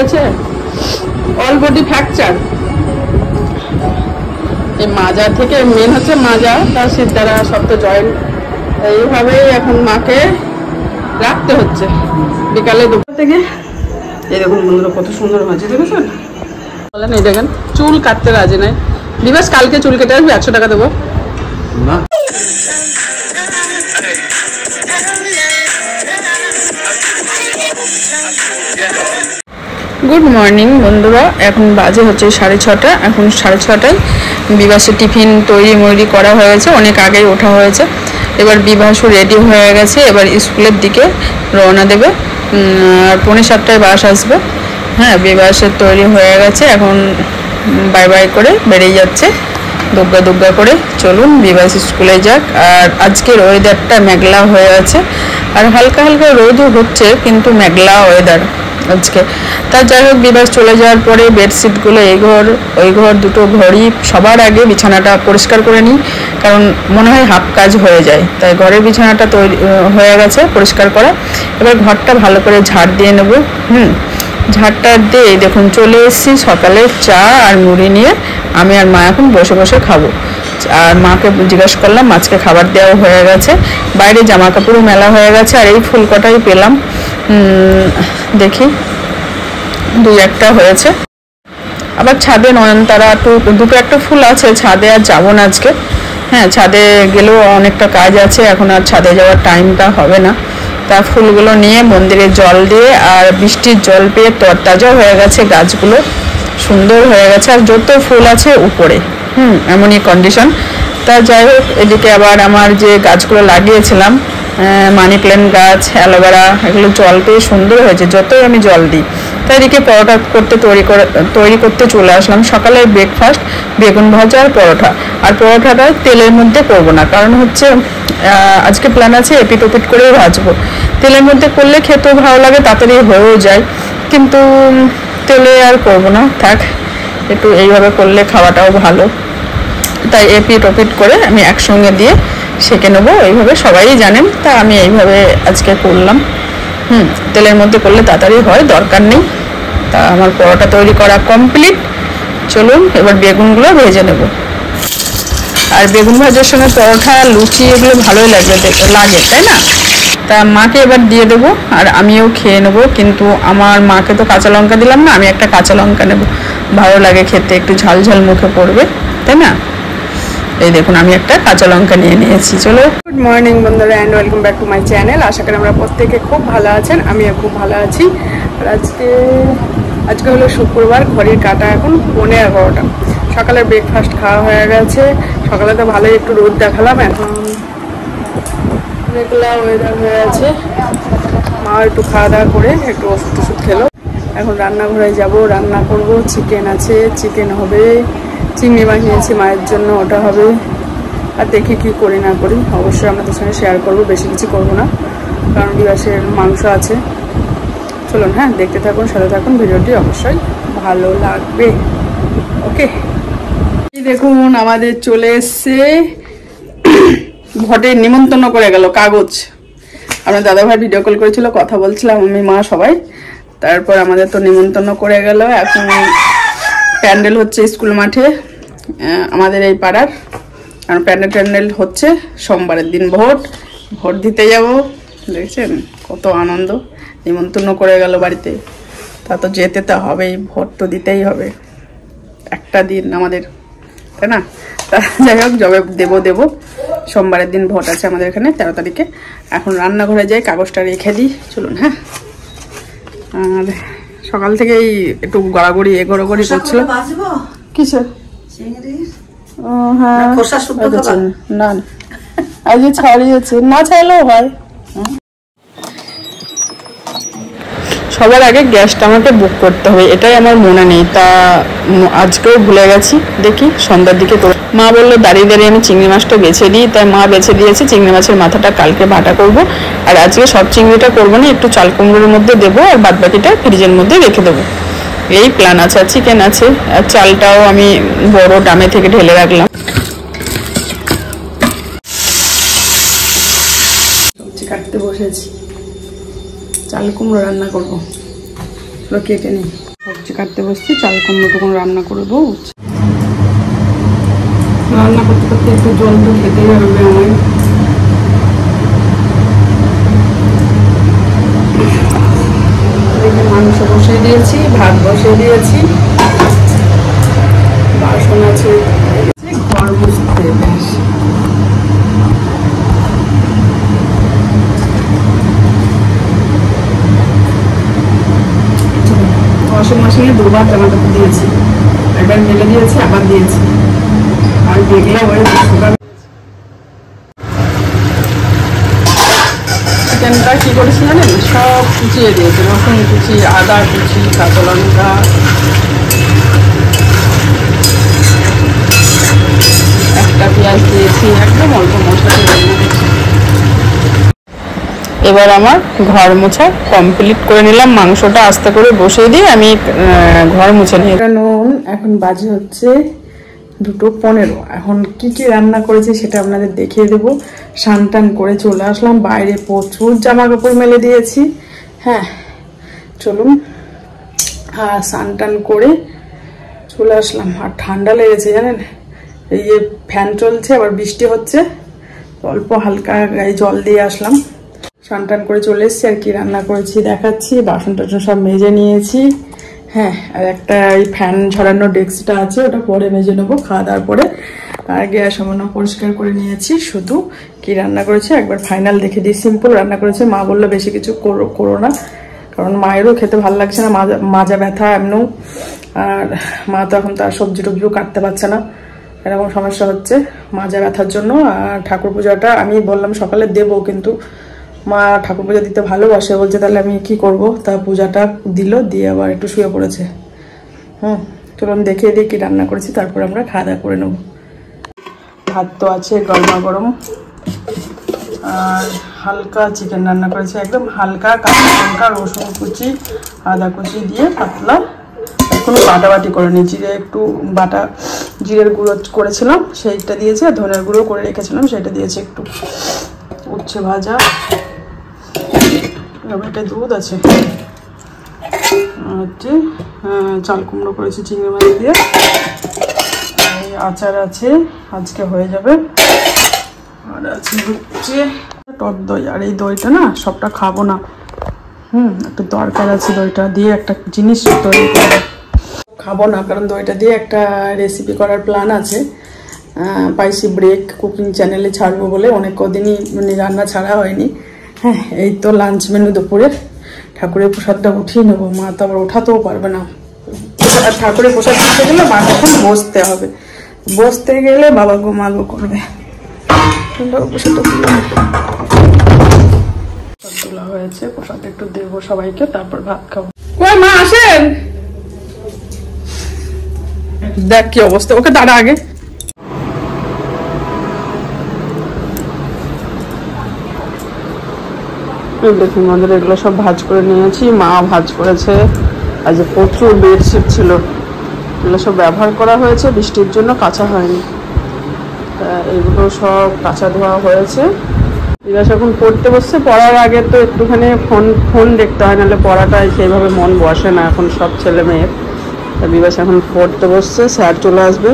হয়েছে, all body fracture. এই মাজা থেকে মেন হচ্ছে মাজা, তার সিদ্ধারা শক্ত জয়েন্ট, এইভাবেই এখন মাকে রাখতে হচ্ছে। বিকালে দুপুর থেকে এই দেখুন বন্ধুরা কত সুন্দর হয়েছে, দেখেছেন? বলেন এই দেখেন চুল কাটতে রাজি নাই। দিবস কালকে চুল কেটে আসবে, 100 টাকা দেবো না। গুড মর্নিং বন্ধুরা, এখন বাজে হচ্ছে 6:30। এখন 6:30টায় বিবাসের টিফিন তৈরি করা হয়েছে, অনেক আগেই ওঠা হয়েছে। এবার বিবাসও রেডি হয়ে গেছে, এবার স্কুলের দিকে রওনা দেবে। আর 6:45টায় বাস আসবে। হ্যাঁ, বিবাসের তৈরি হয়ে গেছে, এখন বাই বাই করে বেরিয়ে যাচ্ছে দুগ্গা করে। চলুন বিবাস স্কুলে যাক। আর আজকের ওয়েদারটা মেঘলা হয়ে আছে, আর হালকা হালকা রোদও হচ্ছে, কিন্তু মেঘলা ওয়েদার আজকে। তা যাই হোক, বিবাস চলে যাওয়ার পরে বেডশিটগুলো এই ঘর ওই ঘর দুটো ঘরই সবার আগে বিছানাটা পরিষ্কার করে নিই, কারণ মনে হয় হাফ কাজ হয়ে যায়। তাই ঘরের বিছানাটা তৈরি হয়ে গেছে পরিষ্কার করা। এবার ঘরটা ভালো করে ঝাড় দিয়ে নেব। ঝাড়টা দিয়ে দেখুন চলে এসেছি সকালে চা আর মুড়ি নিয়ে। আমি আর মা এখন বসে বসে খাবো। আর মাকে জিজ্ঞাসা করলাম, আজকে খাবার দেওয়া হয়ে গেছে, বাইরে জামা কাপড়ও মেলা হয়ে গেছে। আর এই ফুল কটাই পেলাম, দেখি 2-1টা হয়েছে। আবার ছাদে নয়নতারা দুটো একটা ফুল আছে, ছাদে আর যাবো না আজকে। হ্যাঁ, ছাদে গেলেও অনেকটা কাজ আছে, এখন আর ছাদে যাওয়ার টাইমটা হবে না। তা ফুলগুলো নিয়ে মন্দিরে জল দিয়ে, আর বৃষ্টির জল পেয়ে তরতাজা হয়ে গেছে গাছগুলো, সুন্দর হয়ে গেছে। আর যত ফুল আছে উপরে, এমনই কন্ডিশন। তা যাই হোক, এদিকে আবার আমার যে গাছগুলো লাগিয়েছিলাম, মানি প্ল্যান্ট গাছ, অ্যালোভেরা, এগুলো জল পেয়ে সুন্দর হয়েছে যতই আমি জল দিই। তাই এদিকে পরোটা তৈরি করতে চলে আসলাম। সকালের ব্রেকফাস্ট বেগুন ভাজা আর পরোটা। আর পরোটাটা তেলের মধ্যে করবো না, কারণ হচ্ছে আজকে প্ল্যান আছে এপিট ওপিট করেই ভাজবো। তেলের মধ্যে করলে খেতেও ভালো লাগে, তাড়াতাড়ি হয়েও যায়, কিন্তু তেলে আর করবো না, থাক, একটু এইভাবে করলে খাওয়াটাও ভালো। তাই এপিট ওপিট করে আমি একসঙ্গে দিয়ে সেঁকে নেবো, এইভাবে সবাই জানেন। তা আমি এইভাবে আজকে করলাম। তেলের মধ্যে করলে তাড়াতাড়ি হয়, দরকার নেই। তা আমার পরোটা তৈরি করা কমপ্লিট। চলুন এবার বেগুনগুলো ভেজে নেব। আর বেগুন ভাজার সঙ্গে পরোটা, লুচি এগুলো ভালোই লাগে, তাই না? তা মাকে এবার দিয়ে দেবো, আর আমিও খেয়ে নেবো। কিন্তু আমার মাকে তো কাঁচা লঙ্কা দিলাম না, আমি একটা কাঁচা লঙ্কা নেব, ভালো লাগে খেতে, একটু ঝাল ঝাল মুখে পড়বে, তাই না? এই দেখুন আমি একটা কাঁচা লঙ্কা নিয়ে নিয়েছি। চলো, গুড মর্নিং বন্ধুরা, and welcome back to my channel. আশা করি আমরা প্রত্যেকে খুব ভালো আছেন, আমিও খুব ভালো আছি। আর আজকে হলো শুক্রবার, ঘড়ির কাঁটা এখন 11:15। সকালের ব্রেকফাস্ট খাওয়া হয়ে গেছে। সকালে তো ভালোই একটু রোদ দেখালাম, এখন মেঘলা ওয়েদার হয়ে আছে। মা একটু খাওয়া দাওয়া করে একটু ওষুধ খেলো। এখন রান্নাঘরে যাব, রান্না করব। চিকেন আছে, চিকেন হবে, চিংড়ি মাছ নিয়েছি মায়ের জন্য, ওটা হবে। আর দেখি কি করি না করি, অবশ্যই আপনাদের সঙ্গে শেয়ার করবো, বেশি কিছু করবো না, কারণ বিবাসের মাংস আছে। চলুন, হ্যাঁ, দেখতে থাকুন, সাথে থাকুন, ভিডিওটি অবশ্যই ভালো লাগবে। ওকে, দেখুন আমাদের চলে এসছে ভোটের নিমন্ত্রণ করে গেল কাগজ। আপনার দাদাভাই ভিডিও কল করেছিল, কথা বলছিলাম আমি মা সবাই। তারপর আমাদের তো নিমন্ত্রণ করে গেল। এখন প্যান্ডেল হচ্ছে স্কুল মাঠে আমাদের এই পাড়ার, আর প্যান্ডেল হচ্ছে সোমবারের দিন। ভোট দিতে যাব, দেখছেন কত আনন্দ। নিমন্ত্রণ করে গেল বাড়িতে, তা তো যেতে তো হবেই, ভোট তো দিতেই হবে, একটা দিন আমাদের, তাই না? তা যাই হোক, জবে দেবো সোমবারের দিন ভোট আছে আমাদের এখানে 13 তারিখে। এখন রান্নাঘরে যাই, কাগজটা রেখে দিই। চলুন, হ্যাঁ। আর সকাল থেকেই একটু গড়াগড়ি এগোড়ি করছিল। কিসের? ও হ্যাঁ, না আজকে ছাড়িয়েছে, না ছাড়লেও হয়। সবার আগে গ্যাসটা আমাকে বুক করতে হবে, এটাই আমার মনে নেই। তা আজকেও ভুলে গেছি, দেখি সন্ধ্যার দিকে। মা বললো দাঁড়িয়ে আমি চিংড়ি মাছটা বেছে দিই, তাই মা বেছে দিয়েছে। চিংড়ি মাছের মাথাটা কালকে ভাটা করব, আর আজকে সব চিংড়িটা করবো না, একটু চাল কুমড়োর মধ্যে দেবো, আর বাদ বাকিটা ফ্রিজের মধ্যে রেখে দেবো, এই প্ল্যান আছে। আর চিকেন আছে, আর চালটাও আমি বড় ডামে থেকে ঢেলে রাখলাম। সবজি কাটতে বসেছি, চাল কুমড়ো রান্না করবো, কেটে নিই। উচ্ছে কাটতে বসছি, চাল কুমড়োটুকুন রান্না করবো। রান্না করতে করতে একটু জল তো খেতেই হবে আমার। মাংস বসিয়ে দিয়েছি, ভাত বসিয়ে দিয়েছি, বাসন আছে, ঘর মুছতে বেশ। ওয়াশিং মেশিনে দুবার জামা কাপড় দিয়েছি, একবার মেলে দিয়েছি, আবার দিয়েছি। আর দেখলাম ওই চিকেনটা কী করেছি জানেন, সব কুচিয়ে দিয়েছি, রসুন কুচি, আদা কুচি, কাঁচা লঙ্কা, একটা পেঁয়াজ দিয়েছি, একদম অল্প মশলা দিয়ে রান্না করছি। এবার আমার ঘর মোছা কমপ্লিট করে নিলাম, মাংসটা আস্তে করে বসিয়ে দিয়ে আমি ঘর মুছে নিই। নুন এখন বাজে হচ্ছে 2:15। এখন কি কি রান্না করেছি সেটা আপনাদের দেখিয়ে দেবো। স্নান টান করে চলে আসলাম, বাইরে প্রচুর জামা কাপড় মেলে দিয়েছি। হ্যাঁ চলুন, আর স্নান টান করে চলে আসলাম। আর ঠান্ডা লেগেছে জানেন, এই যে ফ্যান চলছে, আবার বৃষ্টি হচ্ছে, অল্প হালকা গায়ে জল দিয়ে আসলাম। স্নান টান করে চলে এসেছি। আর কি রান্না করেছি দেখাচ্ছি। বাসন টাসন সব মেজে নিয়েছি। হ্যাঁ, আর একটা এই ফ্যান ঝরানো ডেস্কটা আছে, ওটা পরে মেজে নেবো খাওয়া দাওয়ার পরে। আর গ্যাস সামান্য পরিষ্কার করে নিয়েছি। শুধু কি রান্না করেছে একবার ফাইনাল দেখে দিই। সিম্পল রান্না করেছে, মা বললো বেশি কিছু করো না, কারণ মায়েরও খেতে ভালো লাগছে না, মাজা ব্যথা এমনও। আর মা তো এখন তার সবজি টবজিও কাটতে পারছে না, এরকম সমস্যা হচ্ছে মাজা ব্যথার জন্য। আর ঠাকুর পূজাটা আমি বললাম সকালে দেবো, কিন্তু মা ঠাকুর পূজা দিতে ভালোবাসে, বলছে তাহলে আমি কি করব। তা পূজাটা দিল, দিয়ে আবার একটু শুয়ে পড়েছে। চলুন দেখিয়ে দিই কি রান্না করেছি, তারপর আমরা খাওয়া দাওয়া করে নেব। ভাত তো আছে গরমা গরম, আর হালকা চিকেন রান্না করেছি, একদম হালকা কাঁচা লঙ্কা, রসুন কুচি, আদা কুচি দিয়ে পাতলা, কোনো বাটাবাটি করে নি। জিরে একটু বাটা, জিরের গুঁড়ো করেছিলাম সেইটা দিয়েছি, আর ধনের গুঁড়ো করে রেখেছিলাম সেটা দিয়েছি একটু। উচ্ছে ভাজা, এটা দুধ আছে, হচ্ছে চাল কুমড়ো করেছি চিংড়ি মাছ দিয়ে, আচার আছে আজকে হয়ে যাবে। আর আছে হচ্ছে টক দই। আর এই দইটা না সবটা খাবো না, একটু দরকার আছে দইটা দিয়ে একটা জিনিস তৈরি করবো। খাবো না কারণ দইটা দিয়ে একটা রেসিপি করার প্ল্যান আছে, স্পাইসি ব্রেক কুকিং চ্যানেলে ছাড়বো বলে। অনেক কদিনই মানে রান্না ছাড়া হয়নি। হ্যাঁ, এই তো লাঞ্চ মেনু দুপুরের। ঠাকুরের প্রসাদটা উঠিয়ে নেবো, মা তো আবার ওঠাতেও পারবে না। আর ঠাকুরের প্রসাদ দিতে গেলে মা তখন বসতে হবে, বসতে গেলে বাবা গো মা গো করবে। প্রসাদটা তোলা হয়েছে, প্রসাদ একটু দেবো সবাইকে, তারপর ভাত খাবো। কই মা আসেন, দেখ কি অবস্থা, ওকে দাঁড়া আগে। দেখুন আমাদের এগুলো সব ভাজ করে নিয়েছি, মা ভাজ করেছে। আজ প্রচুর বেডশিট ছিল, এগুলো সব ব্যবহার করা হয়েছে, বৃষ্টির জন্য কাঁচা হয়নি। এগুলো সব কাঁচা ধোয়া হয়েছে। বিকাশ এখন পড়তে বসছে, পড়ার আগে তো একটুখানি ফোন দেখতে হয়, নাহলে পড়াটায় সেইভাবে মন বসে না এখন সব ছেলে মেয়ের। বিকাশ এখন পড়তে বসছে, স্যার চলে আসবে।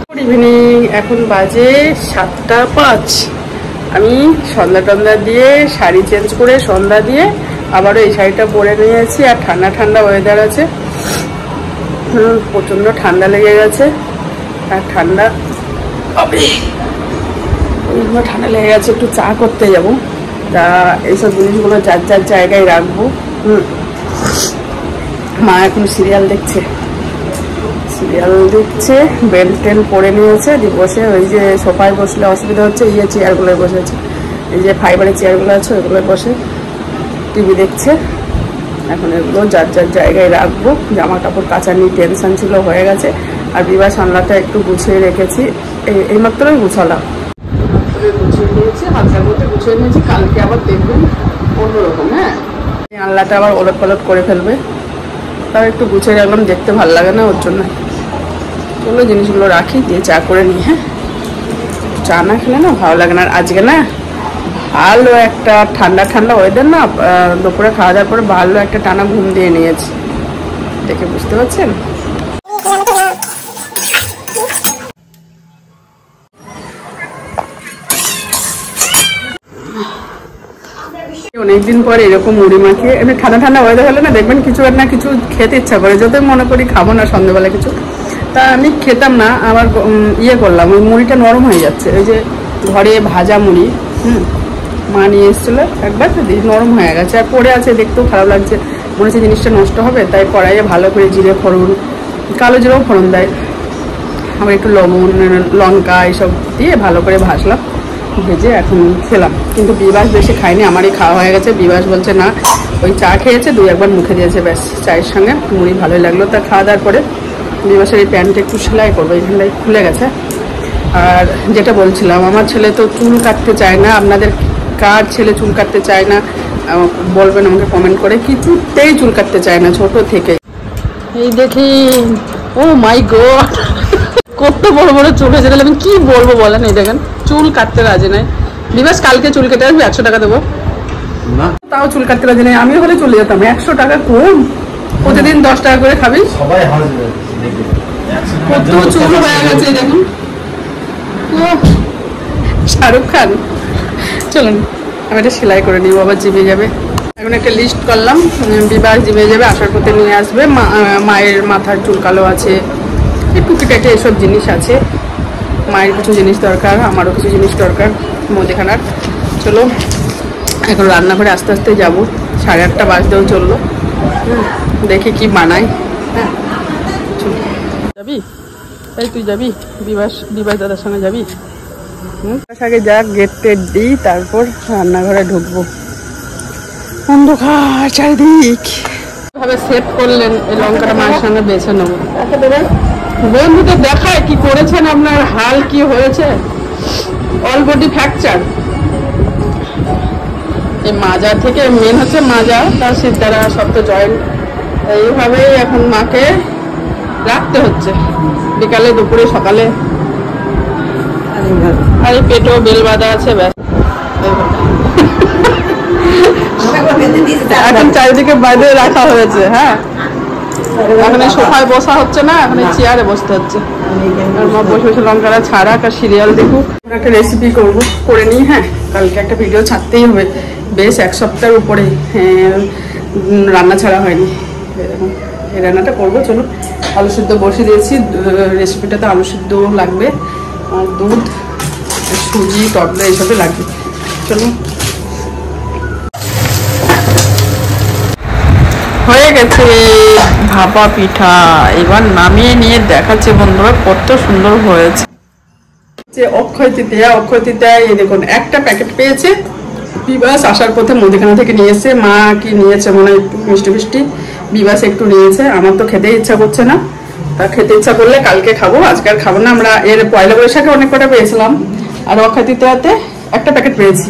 গুড ইভিনিং, এখন বাজে 7:05। আমি সন্ধ্যা টন্ধ্যা দিয়ে শাড়ি চেঞ্জ করে সন্ধ্যা দিয়ে আবারও এই শাড়িটা পরে নিয়েছি। আর ঠান্ডা ঠান্ডা ওয়েদার আছে, প্রচণ্ড ঠান্ডা লেগে গেছে। আর ঠান্ডা ঠান্ডা লেগে গেছে, একটু চা করতে যাবো। তা এইসব জিনিসগুলো যার যার জায়গায় রাখবো। মা এখন সিরিয়াল দেখছে, বেল্ট টেল পরে নিয়েছে, দিয়ে বসে ওই যে সোফায় বসলে অসুবিধা হচ্ছে, চেয়ারগুলোয় বসেছে, এই যে ফাইবারের চেয়ারগুলো আছে ওইগুলোয় বসে টিভি দেখছে। এখন এগুলো যার যার জায়গায় রাখবো। জামা কাপড় কাচা নিয়ে টেনশন ছিল, হয়ে গেছে। আর বিবাহ সামলাটা একটু গুছিয়ে রেখেছি, এইমাত্রই গুছালাম, গুছিয়ে নিয়েছি, হালকার মধ্যে গুছিয়ে নিয়েছি। কালকে আবার দেখবেন অন্যরকম। হ্যাঁ, আল্লাহটা আবার ওলট পালট করে ফেলবে, তাও একটু গুছিয়ে রাখলাম, দেখতে ভালো লাগে না ওর জন্য। চলো জিনিসগুলো রাখি, দিয়ে চা করে নিই। হ্যাঁ, চা না খেলে না ভালো লাগে না। আর আজকে না ভালো একটা ঠান্ডা ঠান্ডা ওয়েদার না, দুপুরে খাওয়া দাওয়ার পরে ভালো একটা টানা ঘুম দিয়ে নিয়েছি। দেখে বুঝতে পারছেন। অনেকদিন পরে এরকম মুড়ি মাখিয়ে এমনি ঠান্ডা ঠান্ডা ওয়েদার হলে না দেখবেন কিছু আর না কিছু খেতে ইচ্ছা করে, যতই মনে করি খাবো না সন্ধ্যাবেলা কিছু, তা আমি খেতাম না। আবার ইয়ে করলাম, ওই মুড়িটা নরম হয়ে যাচ্ছে, ওই যে ঘরে ভাজা মুড়ি মা নিয়ে এসেছিলো একবার, নরম হয়ে গেছে আর পড়ে আছে, দেখতেও খারাপ লাগছে, মনে হচ্ছে জিনিসটা নষ্ট হবে। তাই কড়াইয়ে ভালো করে জিরে ফোড়ন, কালো জিরেও ফোড়ন দেয়, আবার একটু লবণ লঙ্কা এসব দিয়ে ভালো করে ভাজলাম, ভেজে এখন খেলাম। কিন্তু বিবাস বেশি খায়নি, আমারই খাওয়া হয়ে গেছে। বিবাস বলছে না, ওই চা খেয়েছে, 2-1 মুখে দিয়েছে, ব্যাস। চায়ের সঙ্গে মুড়ি ভালোই লাগলো। তা খাওয়া দাওয়ার পরে বিবাসের এই প্যান্টটা একটু সেলাই করবো, এখানটায় খুলে গেছে। আর যেটা বলছিলাম, আমার ছেলে তো চুল কাটতে চায় না। আপনাদের কার ছেলে চুল কাটতে চায় না বলবেন আমাকে কমেন্ট করে। কিছুতেই চুল কাটতে চায় না ছোট থেকে। এই দেখি, ও মাই গড, কত বড় বড় চুল হয়েছে। তাহলে আমি কি বলবো বলেন? এই দেখেন, চুল কাটতে রাজি নাই। বিবাস কালকে চুল কেটে আসবে, 100 টাকা দেবো। তাও চুল কাটতে রাজি নাই। আমি হলে চলে যেতাম। 100 টাকা কম, প্রতিদিন 10 টাকা করে খাবি। কত চুল হয়ে গেছে দেখুন, শাহরুখ খান। চলুন আমি এটা সেলাই করে নিব, আবার জিমে যাবে। এখন একটা লিস্ট করলাম, বিবাস জিমে যাবে, আসার পথে নিয়ে আসবে। মায়ের মাথার চুল কালো আছে, টুকিটাকি এসব জিনিস আছে। মায়ের কিছু জিনিস দরকার, আমারও কিছু জিনিস দরকার মুদিখানার। চলো এখন রান্নাঘরে আস্তে আস্তে যাবো, 8:30 বাজতেও চললো। দেখি কি বানাই। হ্যাঁ যাবি? তাই তুই যাবি? বিবাস দাদার সঙ্গে যাবি? আগে যাক, গেট টেট দিই, তারপর রান্নাঘরে ঢুকবো। অন্ধকার চারিদিক। ভাবে সেট করলেন, এই লঙ্কাটা মায়ের সঙ্গে বেছে নেবো। বন্ধুদের দেখায় কি করেছেন, আপনার হাল কি হয়েছে। All body fracture. এই মাজা থেকে মেন হচ্ছে মাজা, তার সিদ্ধারা সব তো জয়েন্ট। এইভাবেই এখন মাকে রাখতে হচ্ছে, বিকালে দুপুরে সকালে। আর এই পেটেও বেল বাঁধা আছে, ব্যাস। এখন চারিদিকে বাইরে রাখা হয়েছে। হ্যাঁ, এখন সোফায় বসা হচ্ছে না, এখন চেয়ারে বসতে হচ্ছে। আর মা বসে বসে লঙ্কাটা ছাড়াক আর সিরিয়াল দেখুক। একটা রেসিপি করবো, করে নিই। হ্যাঁ, কালকে একটা ভিডিও ছাড়তেই হবে। বেশ 1 সপ্তাহের উপরে রান্না ছাড়া হয়নি। এরকম এই রান্নাটা করবো। চলো, আলু সিদ্ধ বসিয়ে দিয়েছি। রেসিপিটাতে আলু সিদ্ধ লাগবে, আর দুধ, সুজি, টকদা এইসবই লাগবে। চলো, হয়ে গেছে ভাপা পিঠা। এবার নামিয়ে নিয়ে দেখাচ্ছে বন্ধুরা কত সুন্দর হয়েছে। যে অক্ষয় তৃতীয়ায় এই দেখুন একটা প্যাকেট পেয়েছে। বিবাস আসার পথে মুদিখানা থেকে নিয়েছে। মা কি নিয়েছে মনে হয়, একটু মিষ্টি মিষ্টি। বিবাস একটু নিয়েছে। আমার তো খেতে ইচ্ছা করছে না, তা খেতে ইচ্ছা করলে কালকে খাবো, আজকে আর খাবো না। আমরা এর পয়লা বৈশাখে অনেক কটা পেয়েছিলাম, আর অক্ষয় তৃতীয়াতে একটা প্যাকেট পেয়েছি।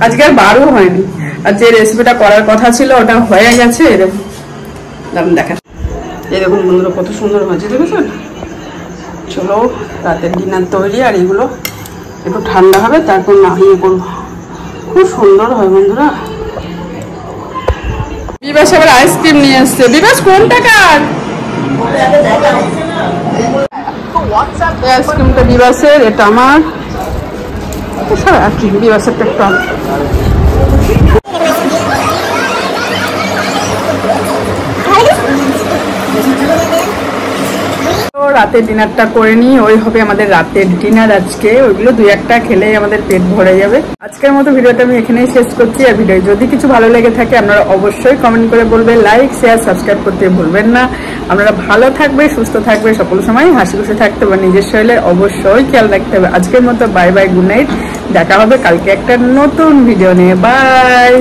আজকে আর বারও হয়নি। আর যে রেসিপিটা করার কথা ছিল ওটা হয়ে গেছে। এরকম দাম দেখা, এই দেখুন বন্ধুরা কত সুন্দর হয়েছে, দেখেছেন? চলো, রাতের ডিনার তৈরি। আর এগুলো একটু ঠান্ডা হবে, তারপর নামিয়ে করবো। খুব সুন্দর হয় বন্ধুরা। বিবাস আবার আইসক্রিম নিয়ে আসছে। বিবাস কোনটা কার? আইসক্রিমটা বিবাসের, এটা আমার। বিবাসের একটা রাতের ডিনারটা করে নিই, ওই হবে আমাদের রাতের ডিনার আজকে। ওইগুলো 2-1টা খেলেই আমাদের পেট ভরে যাবে। আজকের মতো ভিডিওটা আমি এখানেই শেষ করছি। আর ভিডিও যদি কিছু ভালো লেগে থাকে আপনারা অবশ্যই কমেন্ট করে বলবেন, লাইক শেয়ার সাবস্ক্রাইব করতে ভুলবেন না। আপনারা ভালো থাকবে, সুস্থ থাকবে, সকল সময় হাসি খুশি থাকতে হবে, নিজের শরীরের অবশ্যই খেয়াল রাখতে হবে। আজকের মতো বাই বাই, গুড নাইট। দেখা হবে কালকে একটা নতুন ভিডিও নিয়ে। বাই।